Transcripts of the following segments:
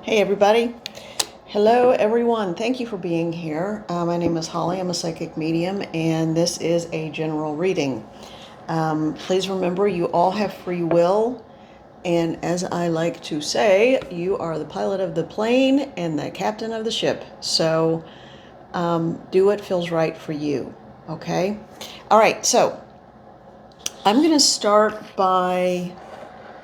Hey everybody. Hello everyone. Thank you for being here. My name is Holly. I'm a psychic medium and this is a general reading. Please remember you all have free will, and as I like to say, you are the pilot of the plane and the captain of the ship. So do what feels right for you. Okay? All right, so I'm going to start by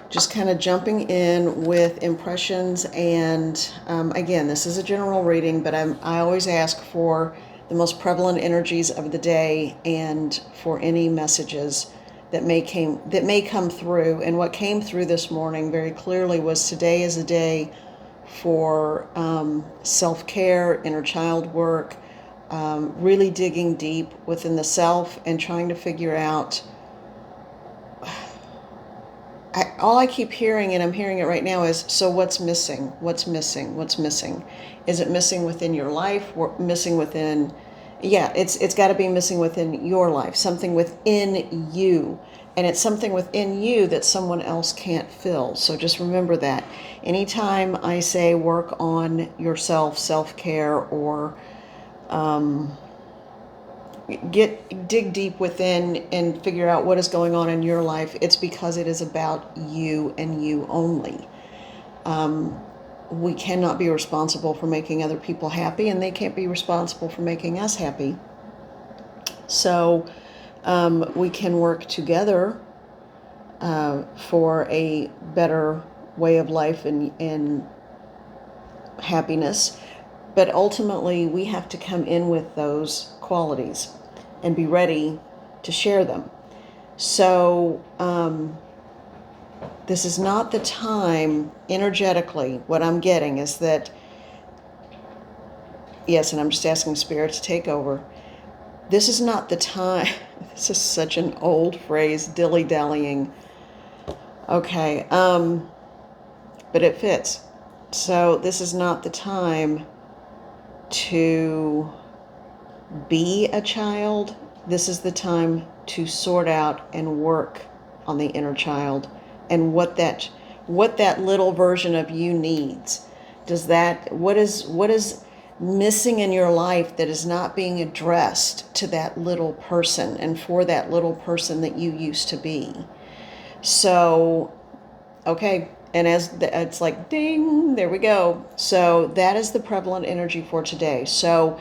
just kind of jumping in with impressions. And again, this is a general reading, but I always ask for the most prevalent energies of the day and for any messages that may come through. And what came through this morning very clearly was today is a day for self-care, inner child work, really digging deep within the self and trying to figure out all I keep hearing, and I'm hearing it right now, is, so what's missing? What's missing? What's missing? Is it missing within your life? Or missing within, yeah, it's got to be missing within your life, something within you. And it's something within you that someone else can't fill. So just remember that. Anytime I say work on yourself, self-care, or dig deep within and figure out what is going on in your life, it's because it is about you and you only. We cannot be responsible for making other people happy, and they can't be responsible for making us happy. So we can work together for a better way of life and happiness. But ultimately, we have to come in with those qualities and be ready to share them. So this is not the time, energetically. What I'm getting is that, yes, and I'm just asking Spirit to take over. This is not the time. This is such an old phrase, dilly-dallying. Okay, but it fits. So this is not the time to be a child. This is the time to sort out and work on the inner child and what that little version of you needs. What is missing in your life that is not being addressed to that little person and for that little person that you used to be. So, okay, and it's like ding, there we go. So that is the prevalent energy for today. So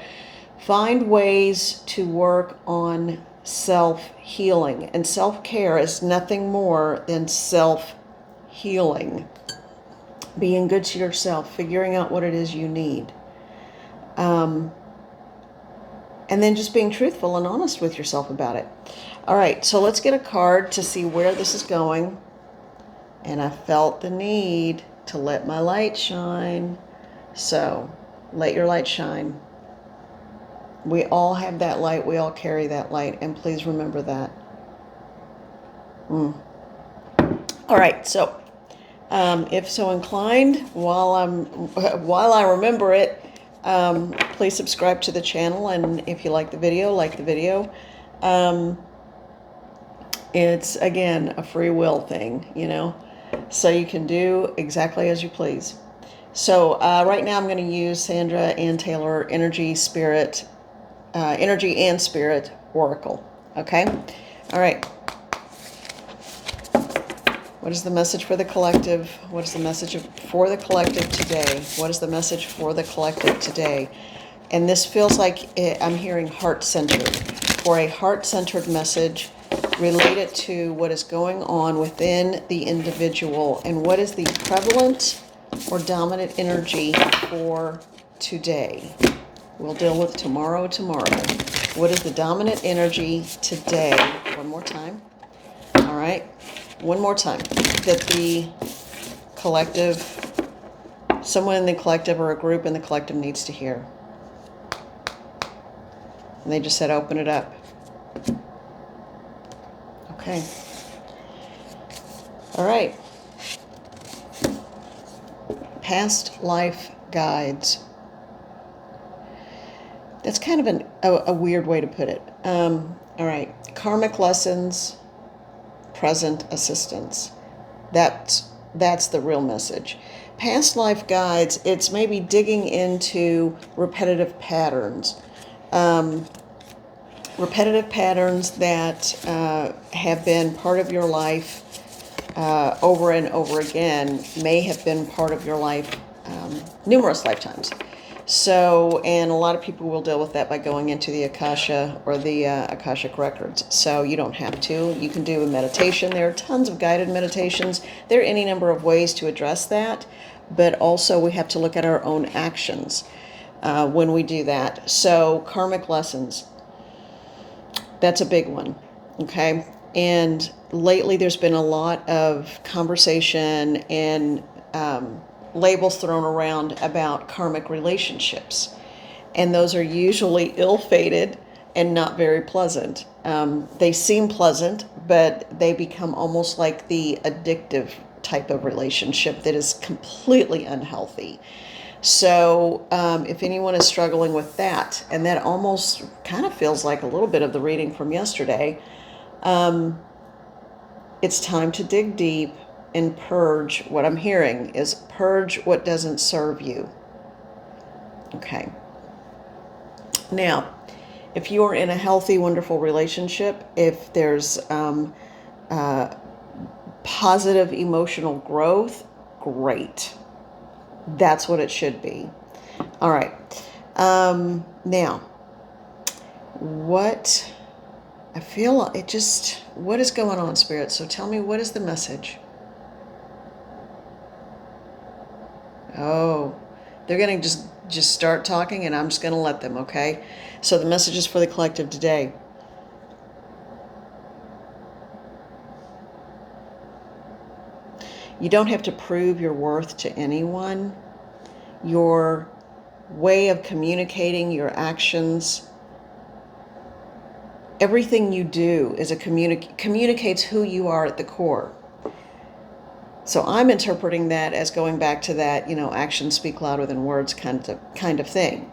find ways to work on self-healing. And self-care is nothing more than self-healing. Being good to yourself, figuring out what it is you need. And then just being truthful and honest with yourself about it. All right, so let's get a card to see where this is going. And I felt the need to let my light shine. So let your light shine. We all have that light. We all carry that light. And please remember that. All right. So if so inclined, while I remember it, please subscribe to the channel. And if you like the video, like the video. It's, again, a free will thing, you know. So you can do exactly as you please. So right now I'm going to use Sandra and Taylor Energy and Spirit Oracle. Okay? All right. What is the message for the collective? What is the message for the collective today? What is the message for the collective today? And this feels like I'm hearing heart-centered. For a heart-centered message related to what is going on within the individual and what is the prevalent or dominant energy for today. We'll deal with tomorrow. What is the dominant energy today? One more time. All right. One more time. That the collective, someone in the collective or a group in the collective needs to hear. And they just said, open it up. Okay. All right. Past life guides. That's kind of a weird way to put it. All right. Karmic lessons, present assistance. That's That's the real message. Past life guides, it's maybe digging into repetitive patterns. Repetitive patterns that have been part of your life over and over again, may have been part of your life numerous lifetimes. So, and a lot of people will deal with that by going into the Akasha or the Akashic records. So you don't have to. You can do a meditation. There are tons of guided meditations. There are any number of ways to address that, but also we have to look at our own actions when we do that. So karmic lessons, that's a big one, okay? And lately there's been a lot of conversation and labels thrown around about karmic relationships. And those are usually ill-fated and not very pleasant. They seem pleasant, but they become almost like the addictive type of relationship that is completely unhealthy. So if anyone is struggling with that, and that almost kind of feels like a little bit of the reading from yesterday, it's time to dig deep and purge. What I'm hearing is purge what doesn't serve you. Okay. Now, if you are in a healthy, wonderful relationship, if there's positive emotional growth, great. That's what it should be. All right. Now, what I feel it just, what is going on, Spirit? So tell me, what is the message? Oh, they're going to just start talking, and I'm just going to let them, okay? So the message is for the collective today. You don't have to prove your worth to anyone. Your way of communicating, your actions, everything you do is communicates who you are at the core. So I'm interpreting that as going back to that, actions speak louder than words kind of thing.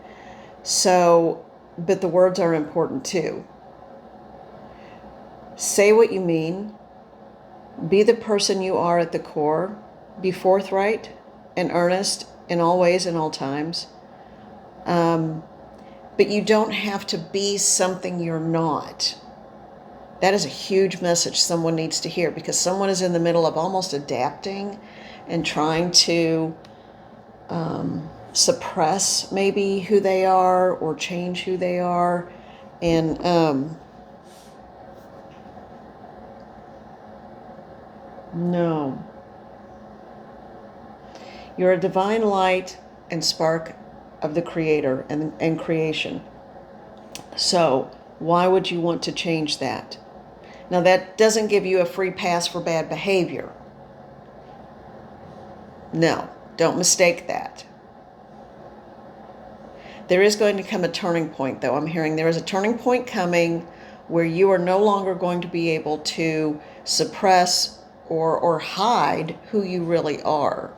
So, but the words are important too. Say what you mean. Be the person you are at the core. Be forthright and earnest in all ways and all times. But you don't have to be something you're not. That is a huge message someone needs to hear, because someone is in the middle of almost adapting and trying to suppress maybe who they are or change who they are. And no. You're a divine light and spark of the Creator and creation. So why would you want to change that? Now, that doesn't give you a free pass for bad behavior. No, don't mistake that. There is going to come a turning point, though. I'm hearing there is a turning point coming where you are no longer going to be able to suppress or hide who you really are.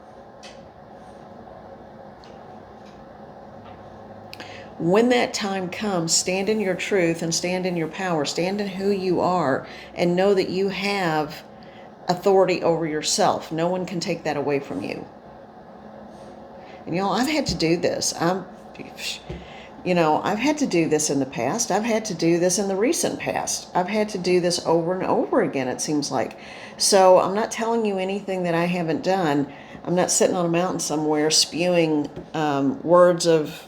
When that time comes, stand in your truth and stand in your power. Stand in who you are and know that you have authority over yourself. No one can take that away from you. And I've had to do this. I've had to do this in the past. I've had to do this in the recent past. I've had to do this over and over again, it seems like. So I'm not telling you anything that I haven't done. I'm not sitting on a mountain somewhere spewing words of,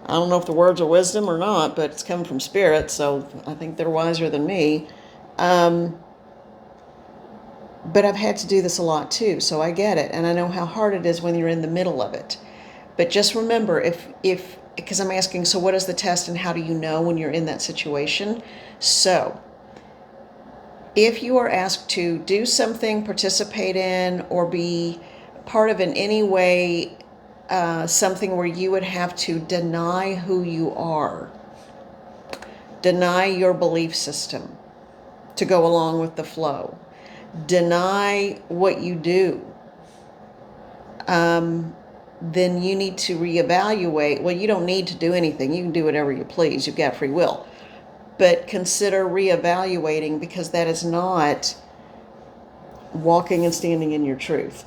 I don't know if the words are wisdom or not, but it's coming from Spirit, so I think they're wiser than me. But I've had to do this a lot too, so I get it. And I know how hard it is when you're in the middle of it. But just remember, because I'm asking, so what is the test and how do you know when you're in that situation? So, if you are asked to do something, participate in, or be part of in any way, something where you would have to deny who you are, deny your belief system to go along with the flow, deny what you do, then you need to reevaluate. Well, you don't need to do anything. You can do whatever you please. You've got free will. But consider reevaluating, because that is not walking and standing in your truth.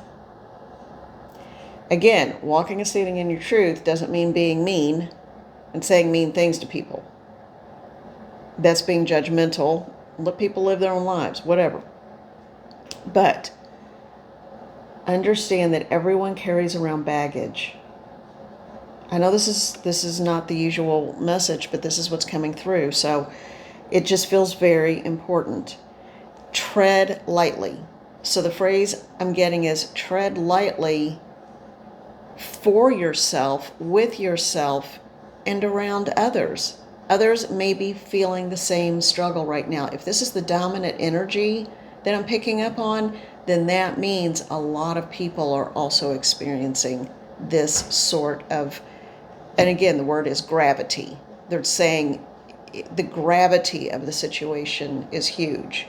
Again, walking and standing in your truth doesn't mean being mean and saying mean things to people. That's being judgmental. Let people live their own lives, whatever. But understand that everyone carries around baggage. I know this is not the usual message, but this is what's coming through. So it just feels very important. Tread lightly. So the phrase I'm getting is tread lightly for yourself, with yourself, and around others. Others may be feeling the same struggle right now. If this is the dominant energy that I'm picking up on, then that means a lot of people are also experiencing this sort of, and again, the word is gravity. They're saying the gravity of the situation is huge.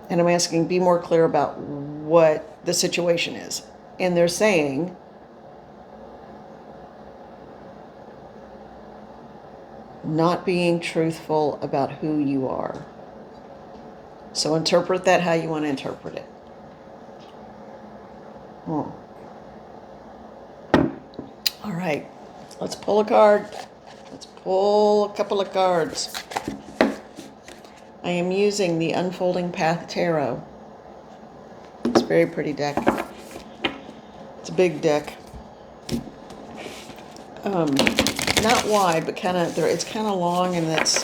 And I'm asking, be more clear about what the situation is. And they're saying, not being truthful about who you are. So interpret that how you want to interpret it. All right, let's pull a card. Let's pull a couple of cards. I am using the Unfolding Path Tarot. It's a very pretty deck. It's a big deck. Not wide, but kind of. It's kind of long, and there's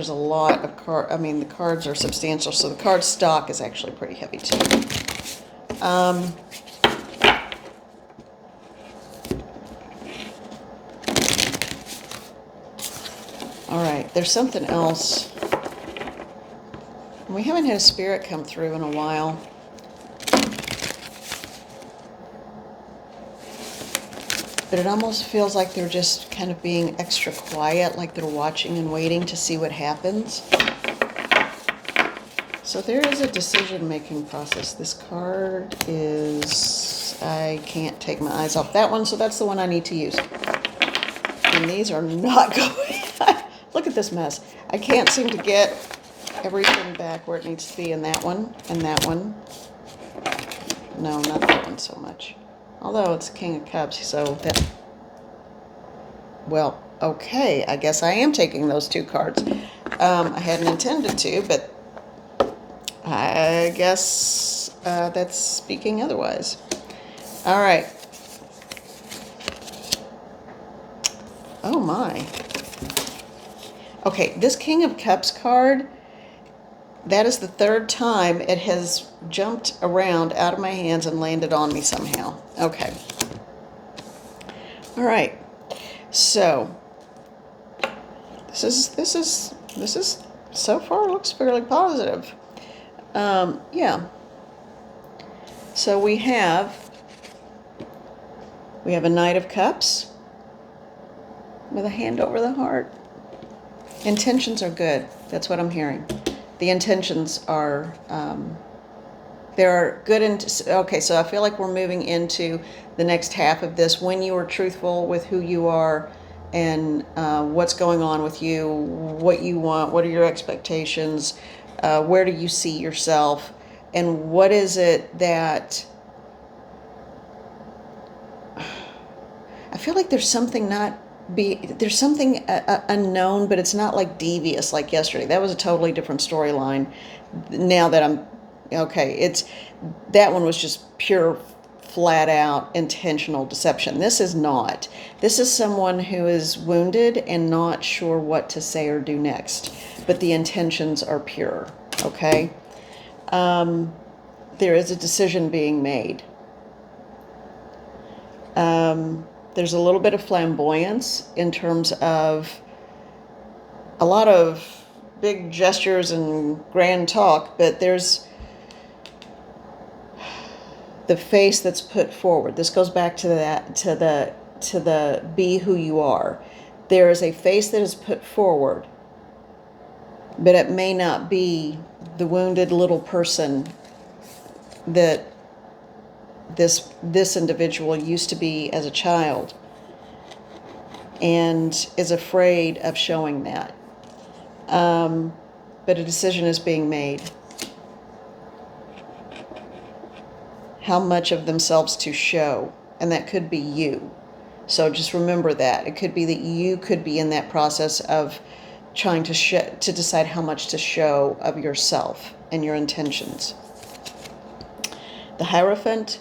a lot of card. I mean, the cards are substantial, so the card stock is actually pretty heavy too. All right, there's something else. We haven't had a spirit come through in a while. But it almost feels like they're just kind of being extra quiet, like they're watching and waiting to see what happens. So there is a decision-making process. This card is, I can't take my eyes off that one, so that's the one I need to use. And these are not going. Look at this mess. I can't seem to get everything back where it needs to be in that one and that one. No, not that one so much. Although it's King of Cups, so that... Well, okay, I guess I am taking those two cards. I hadn't intended to, but I guess that's speaking otherwise. All right. Oh, my. Okay, this King of Cups card, that is the third time it has jumped around out of my hands and landed on me somehow. Okay. All right. So this is so far looks fairly positive. Yeah. So we have a Knight of Cups with a hand over the heart. Intentions are good. That's what I'm hearing. The intentions are, there are good. Okay, so I feel like we're moving into the next half of this. When you are truthful with who you are and what's going on with you, what you want, what are your expectations, where do you see yourself, and what is it that... I feel like there's something there's something unknown, but it's not like devious like yesterday. That was a totally different storyline. Now that I'm okay, that one was just pure, flat out intentional deception. This is not. This is someone who is wounded and not sure what to say or do next, but the intentions are pure. Okay, there is a decision being made. There's a little bit of flamboyance in terms of a lot of big gestures and grand talk, but there's the face that's put forward. This goes back to the be who you are. There is a face that is put forward, but it may not be the wounded little person that this individual used to be as a child, and is afraid of showing that. but a decision is being made. How much of themselves to show, and that could be you. So just remember that. It could be that you could be in that process of trying to decide how much to show of yourself and your intentions. The Hierophant.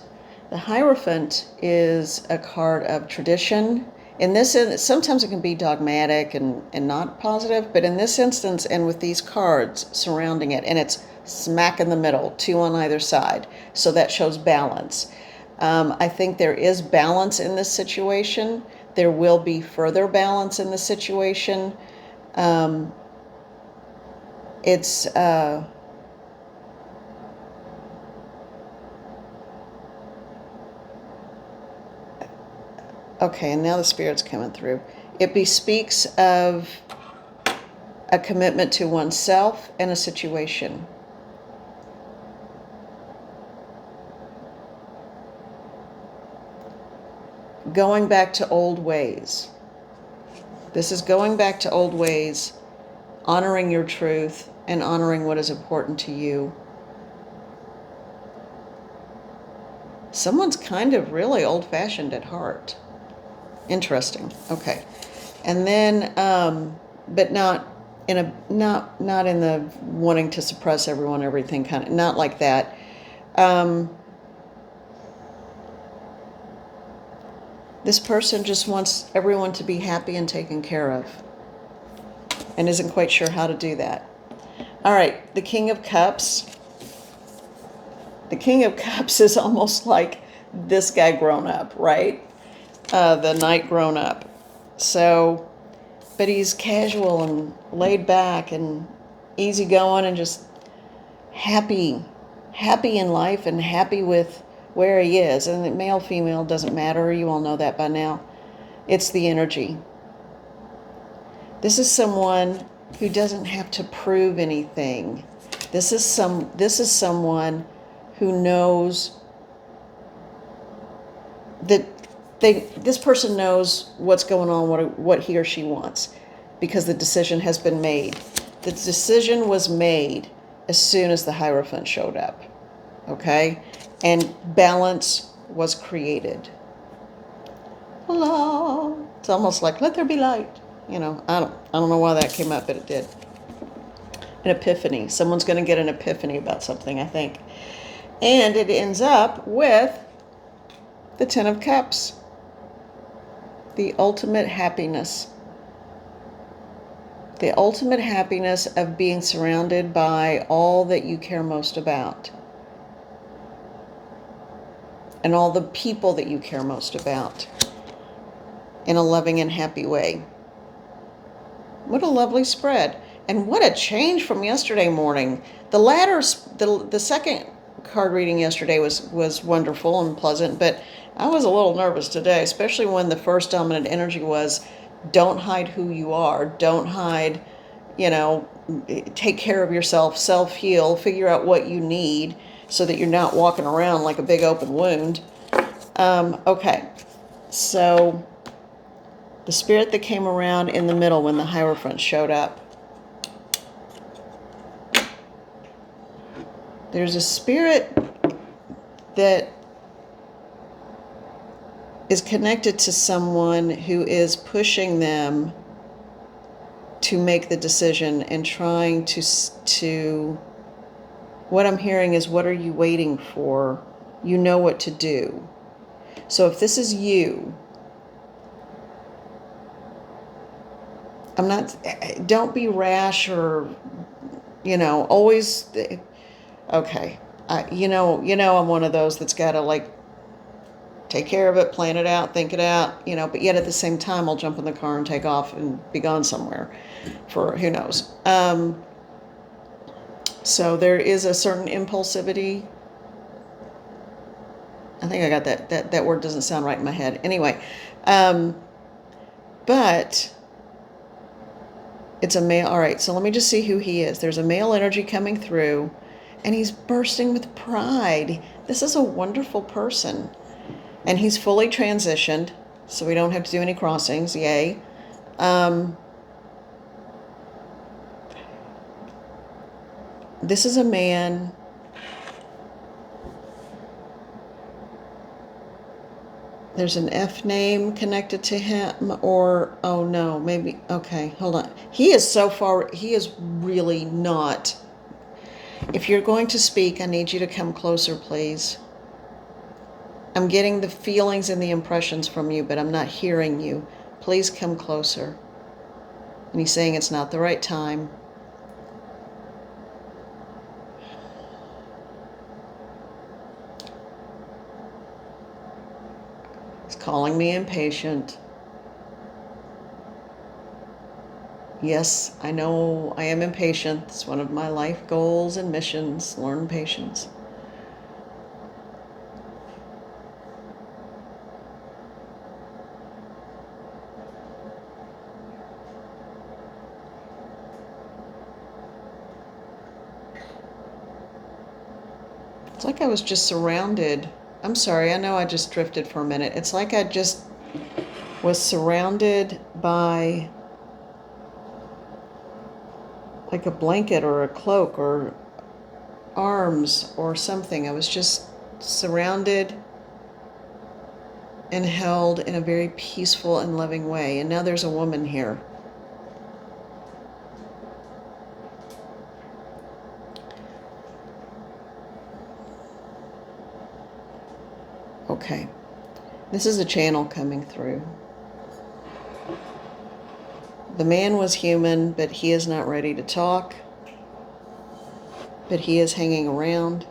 The Hierophant is a card of tradition. In this, sometimes it can be dogmatic and not positive, but in this instance, and with these cards surrounding it, and it's smack in the middle, 2 on either side, so that shows balance. I think there is balance in this situation. There will be further balance in the situation. It's okay, and now the Spirit's coming through. It bespeaks of a commitment to oneself and a situation. Going back to old ways. This is going back to old ways, honoring your truth and honoring what is important to you. Someone's kind of really old-fashioned at heart. Interesting. Okay. And then, but not in the wanting to suppress everyone, everything kind of, not like that. This person just wants everyone to be happy and taken care of, and isn't quite sure how to do that. All right, the King of Cups. The King of Cups is almost like this guy grown up, right? The Knight grown up. So, but he's casual and laid back and easygoing and just happy in life and happy with where he is. And the male, female doesn't matter. You all know that by now. It's the energy. This is someone who doesn't have to prove anything. This is someone who knows that this person knows what's going on, what he or she wants, because the decision has been made. The decision was made as soon as the Hierophant showed up. Okay? And balance was created. Hello. It's almost like, let there be light. You know, I don't know why that came up, but it did. An epiphany. Someone's going to get an epiphany about something, I think. And it ends up with the Ten of Cups. The ultimate happiness. The ultimate happiness of being surrounded by all that you care most about. And all the people that you care most about. In a loving and happy way. What a lovely spread. And what a change from yesterday morning. The second card reading yesterday was wonderful and pleasant, but I was a little nervous today, especially when the first dominant energy was, don't hide who you are. Don't hide, take care of yourself, self-heal, figure out what you need so that you're not walking around like a big open wound. Okay, so the Spirit that came around in the middle when the Hierophant showed up. There's a spirit that is connected to someone who is pushing them to make the decision and trying to what I'm hearing is, what are you waiting for? You know what to do. So if this is you, don't be rash or, always, okay. I'm one of those that's got to take care of it, plan it out, think it out, but yet at the same time, I'll jump in the car and take off and be gone somewhere for who knows. So there is a certain impulsivity. I think I got that. That word doesn't sound right in my head. Anyway, but it's a male. All right, so let me just see who he is. There's a male energy coming through, and he's bursting with pride. This is a wonderful person. And he's fully transitioned, so we don't have to do any crossings. Yay. This is a man. There's an F name connected to him, or, oh no, maybe, okay, hold on. He is so far, he is really not. If you're going to speak, I need you to come closer, please. I'm getting the feelings and the impressions from you, but I'm not hearing you. Please come closer. And he's saying it's not the right time. He's calling me impatient. Yes, I know I am impatient. It's one of my life goals and missions, learn patience. It's like I was just surrounded. I'm sorry, I know I just drifted for a minute. It's like I just was surrounded by like a blanket or a cloak or arms or something. I was just surrounded and held in a very peaceful and loving way. And now there's a woman here. Okay. This is a channel coming through. The man was human, but he is not ready to talk. But he is hanging around.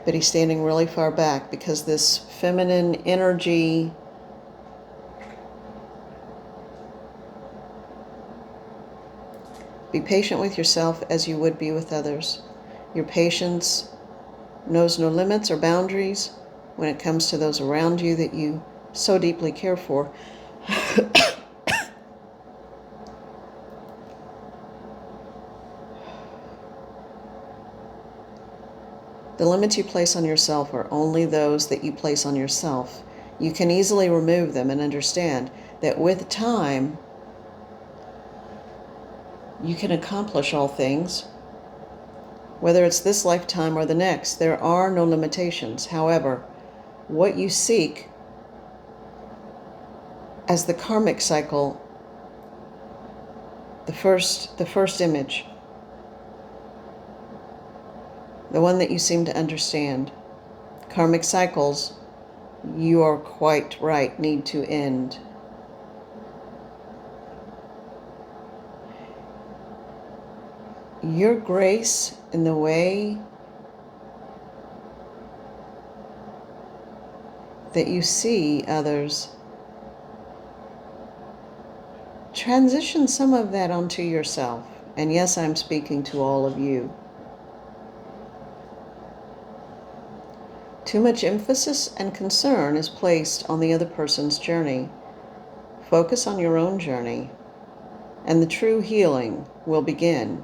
But he's standing really far back because this feminine energy be patient with yourself as you would be with others. Your patience knows no limits or boundaries when it comes to those around you that you so deeply care for. The limits you place on yourself are only those that you place on yourself. You can easily remove them and understand that with time, you can accomplish all things, whether it's this lifetime or the next. There are no limitations. However, what you seek as the karmic cycle, the first image, the one that you seem to understand, karmic cycles, you are quite right, need to end. Your grace in the way that you see others, transition some of that onto yourself. And yes, I'm speaking to all of you. Too much emphasis and concern is placed on the other person's journey. Focus on your own journey, and the true healing will begin.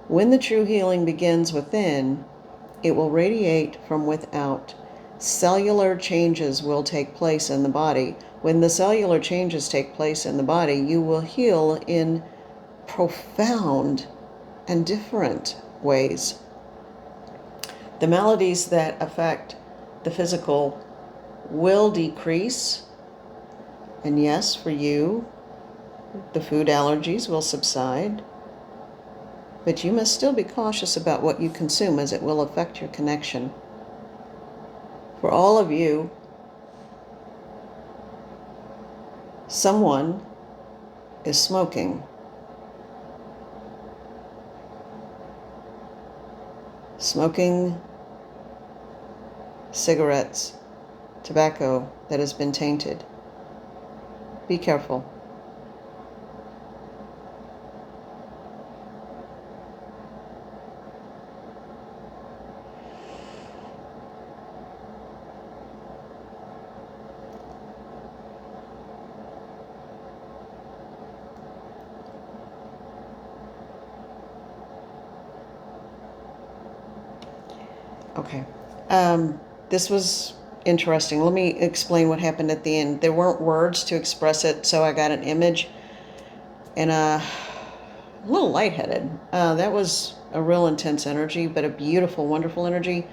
When the true healing begins within, it will radiate from without. Cellular changes will take place in the body. When the cellular changes take place in the body, you will heal in profound and different ways. The maladies that affect the physical will decrease. And yes, for you, the food allergies will subside. But you must still be cautious about what you consume, as it will affect your connection. For all of you, someone is smoking. Smoking cigarettes, tobacco that has been tainted. Be careful. Okay. This was interesting. Let me explain what happened at the end. There weren't words to express it, so I got an image. And a little lightheaded. That was a real intense energy, but a beautiful, wonderful energy.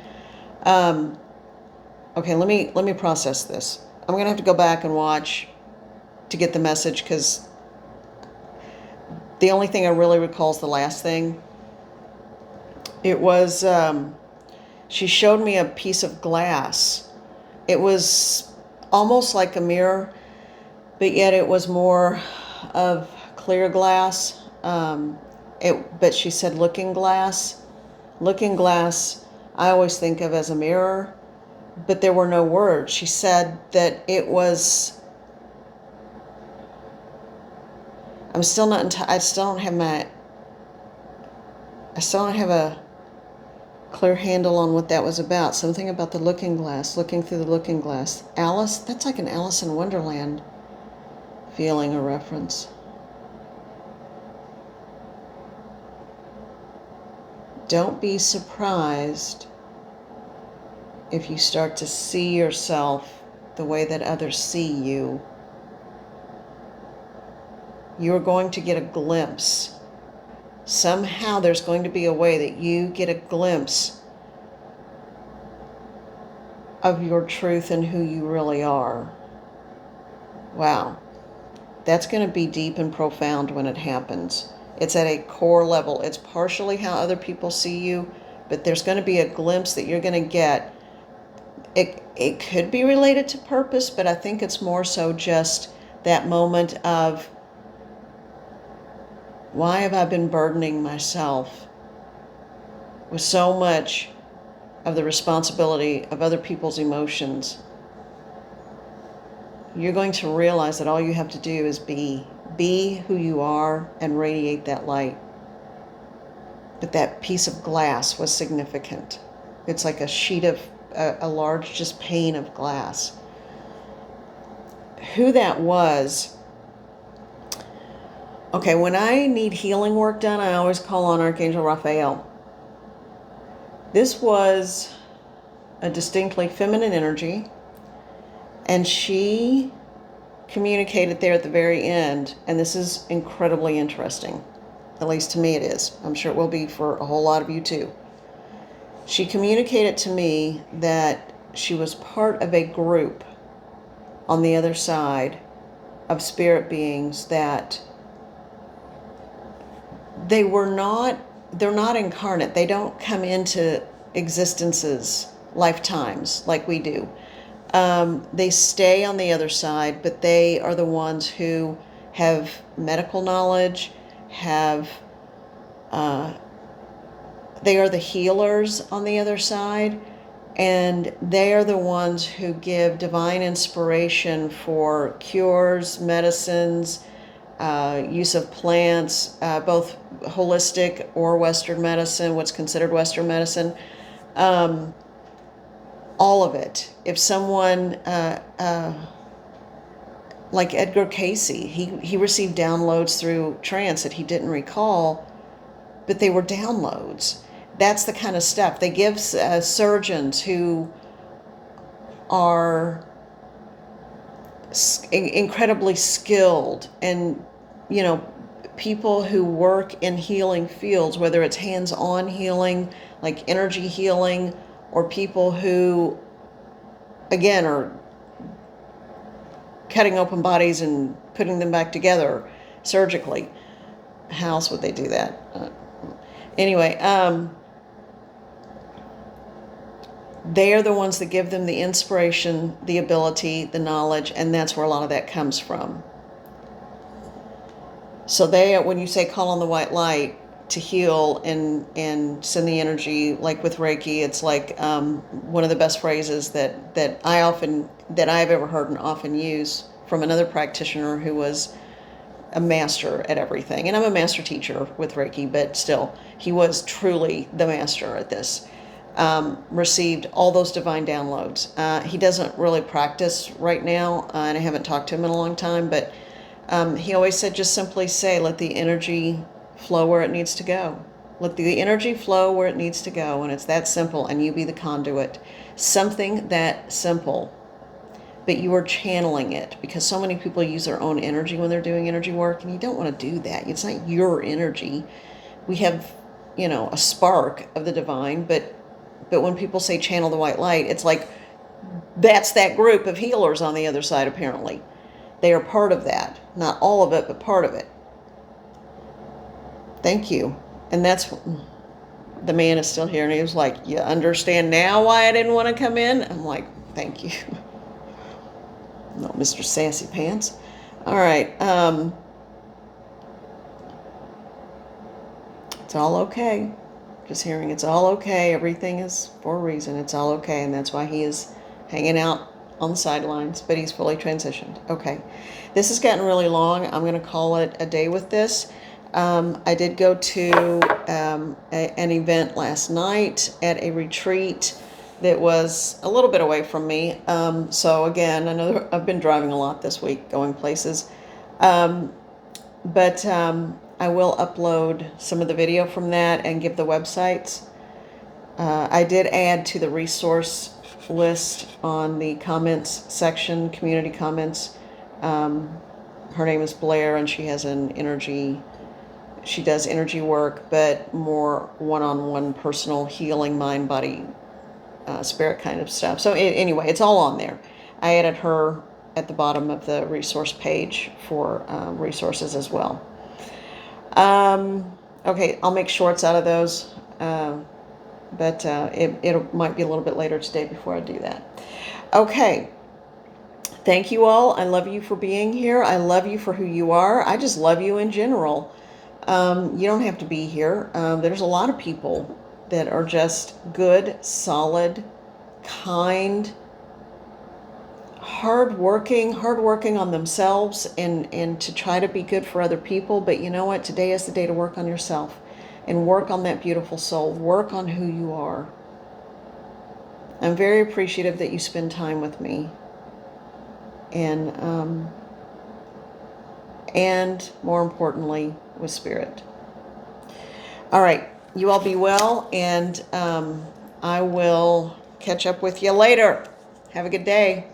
Okay, let me process this. I'm gonna have to go back and watch to get the message, because the only thing I really recall is the last thing. It was, she showed me a piece of glass. It was almost like a mirror, but yet it was more of clear glass. But she said looking glass. Looking glass, I always think of as a mirror, but there were no words. She said that it was, I still don't have a clear handle on what that was about. Something about the looking glass, looking through the looking glass. Alice, that's like an Alice in Wonderland feeling or reference. Don't be surprised if you start to see yourself the way that others see you. You're going to get a glimpse. Somehow there's going to be a way that you get a glimpse of your truth and who you really are. Wow. That's going to be deep and profound when it happens. It's at a core level. It's partially how other people see you, but there's going to be a glimpse that you're going to get. It could be related to purpose, but I think it's more so just that moment of, why have I been burdening myself with so much of the responsibility of other people's emotions? You're going to realize that all you have to do is be who you are and radiate that light. But that piece of glass was significant. It's like a sheet of, a large just pane of glass. Who that was, okay, when I need healing work done, I always call on Archangel Raphael. This was a distinctly feminine energy, and she communicated there at the very end, and this is incredibly interesting. At least to me it is. I'm sure it will be for a whole lot of you too. She communicated to me that she was part of a group on the other side of spirit beings that they're not incarnate. They don't come into existences, lifetimes like we do. They stay on the other side, but they are the ones who have medical knowledge, they are the healers on the other side, and they are the ones who give divine inspiration for cures, medicines, use of plants, both holistic or Western medicine, what's considered Western medicine. All of it. If someone, like Edgar Casey, he received downloads through trance that he didn't recall, but they were downloads. That's the kind of stuff. They give surgeons who are incredibly skilled, and, people who work in healing fields, whether it's hands-on healing, like energy healing, or people who, again, are cutting open bodies and putting them back together surgically. How else would they do that? Anyway, they are the ones that give them the inspiration, the ability, the knowledge, and that's where a lot of that comes from. So when you say call on the white light to heal and send the energy, like with Reiki, it's like one of the best phrases that I've ever heard and often use from another practitioner who was a master at everything. And I'm a master teacher with Reiki, but still, he was truly the master at this. Received all those divine downloads. He doesn't really practice right now, and I haven't talked to him in a long time, but he always said, just simply say, let the energy flow where it needs to go. Let the energy flow where it needs to go, and it's that simple, and you be the conduit. Something that simple but you are channeling it, because so many people use their own energy when they're doing energy work, and you don't want to do that. It's not your energy. We have, a spark of the divine, but when people say channel the white light, it's like that's that group of healers on the other side. Apparently they are part of that, not all of it, but part of it. Thank you. And that's, the man is still here, and he was like, you understand now why I didn't want to come in? I'm like, thank you. No, Mr. Sassy Pants. All right. It's all okay. Just hearing it's all okay. Everything is for a reason. It's all okay. And that's why he is hanging out on the sidelines, but he's fully transitioned. Okay. This has gotten really long. I'm going to call it a day with this. I did go to an event last night at a retreat that was a little bit away from me. So again, I know I've been driving a lot this week, going places. But I will upload some of the video from that and give the websites. I did add to the resource list on the comments section, community comments. Her name is Blair, and she has she does energy work, but more one-on-one personal healing, mind, body, spirit kind of stuff. So anyway, it's all on there. I added her at the bottom of the resource page for resources as well. Okay, I'll make shorts out of those, but it might be a little bit later today before I do that. Okay, thank you all. I love you for being here. I love you for who you are. I just love you in general. You don't have to be here. There's a lot of people that are just good, solid, kind, hardworking on themselves and to try to be good for other people. But you know what? Today is the day to work on yourself and work on that beautiful soul. Work on who you are. I'm very appreciative that you spend time with me. And more importantly, with Spirit. All right. You all be well, and I will catch up with you later. Have a good day.